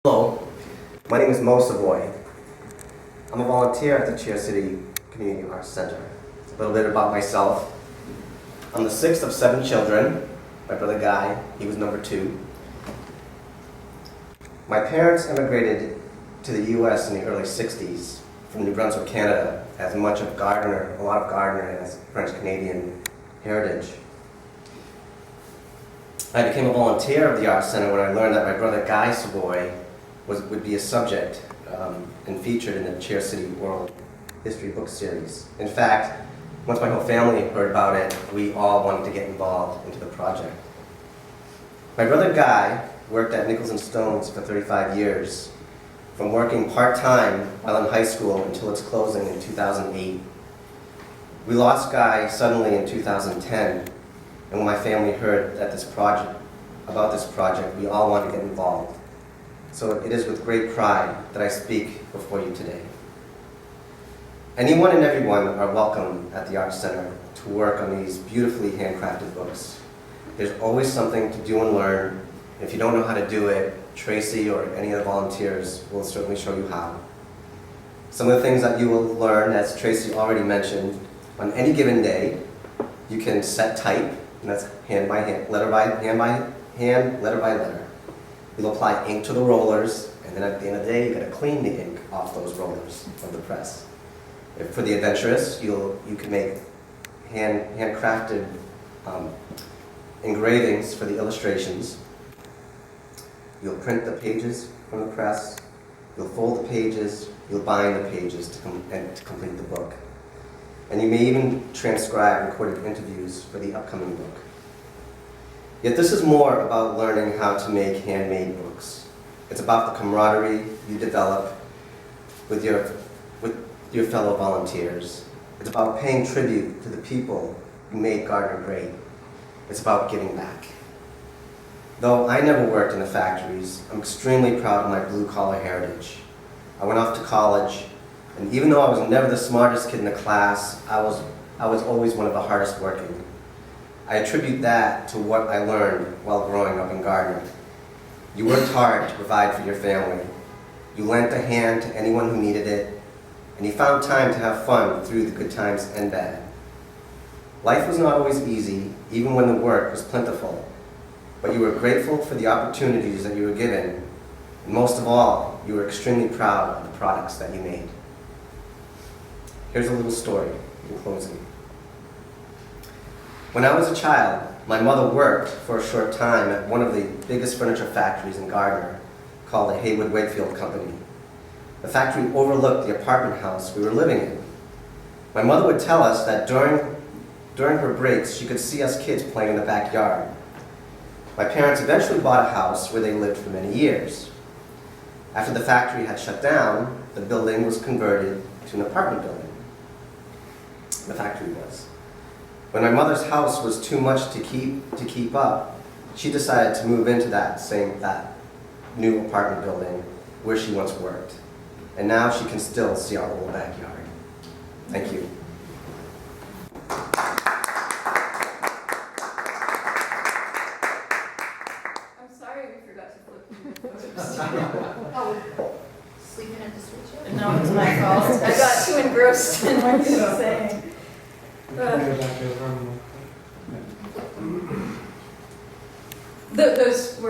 Hello, my name is Savoie. I'm a volunteer at the Chair City Community Arts Center. A little bit about myself. I'm the sixth of 7 children. My brother Guy, he was number 2. My parents immigrated to the U.S. in the early 60s from New Brunswick, Canada, as a lot of Gardner has French-Canadian heritage. I became a volunteer of the Arts Center when I learned that my brother Guy Savoie would be a subject and featured in the Chair City World History book series. In fact, once my whole family heard about it, we all wanted to get involved into the project. My brother Guy worked at Nichols and Stones for 35 years, from working part-time while in high school until its closing in 2008. We lost Guy suddenly in 2010, and when my family heard about this project, we all wanted to get involved. So it is with great pride that I speak before you today. Anyone and everyone are welcome at the Arts Center to work on these beautifully handcrafted books. There's always something to do and learn. If you don't know how to do it, Tracy or any of the volunteers will certainly show you how. Some of the things that you will learn, as Tracy already mentioned, on any given day, you can set type, and that's hand by hand, letter by letter. You'll apply ink to the rollers, and then at the end of the day, you got to clean the ink off those rollers of the press. If for the adventurous, you can make handcrafted engravings for the illustrations. You'll print the pages from the press. You'll fold the pages. You'll bind the pages to complete the book. And you may even transcribe recorded interviews for the upcoming book. Yet this is more about learning how to make handmade books. It's about the camaraderie you develop with your fellow volunteers. It's about paying tribute to the people who made Gardner great. It's about giving back. Though I never worked in the factories, I'm extremely proud of my blue-collar heritage. I went off to college, and even though I was never the smartest kid in the class, I was always one of the hardest working. I attribute that to what I learned while growing up in Gardner. You worked hard to provide for your family. You lent a hand to anyone who needed it, and you found time to have fun through the good times and bad. Life was not always easy, even when the work was plentiful, but you were grateful for the opportunities that you were given, and most of all, you were extremely proud of the products that you made. Here's a little story in closing. When I was a child, my mother worked for a short time at one of the biggest furniture factories in Gardner, called the Haywood Wakefield Company. The factory overlooked the apartment house we were living in. My mother would tell us that during her breaks, she could see us kids playing in the backyard. My parents eventually bought a house where they lived for many years. After the factory had shut down, the building was converted to an apartment building. The factory was. When my mother's house was too much to keep up, she decided to move into that new apartment building where she once worked. And now she can still see our old backyard. Thank you. I'm sorry we forgot to flip the photos. Oh, sleeping at the switch? No, it's my fault. I got too engrossed in what you were saying. Those were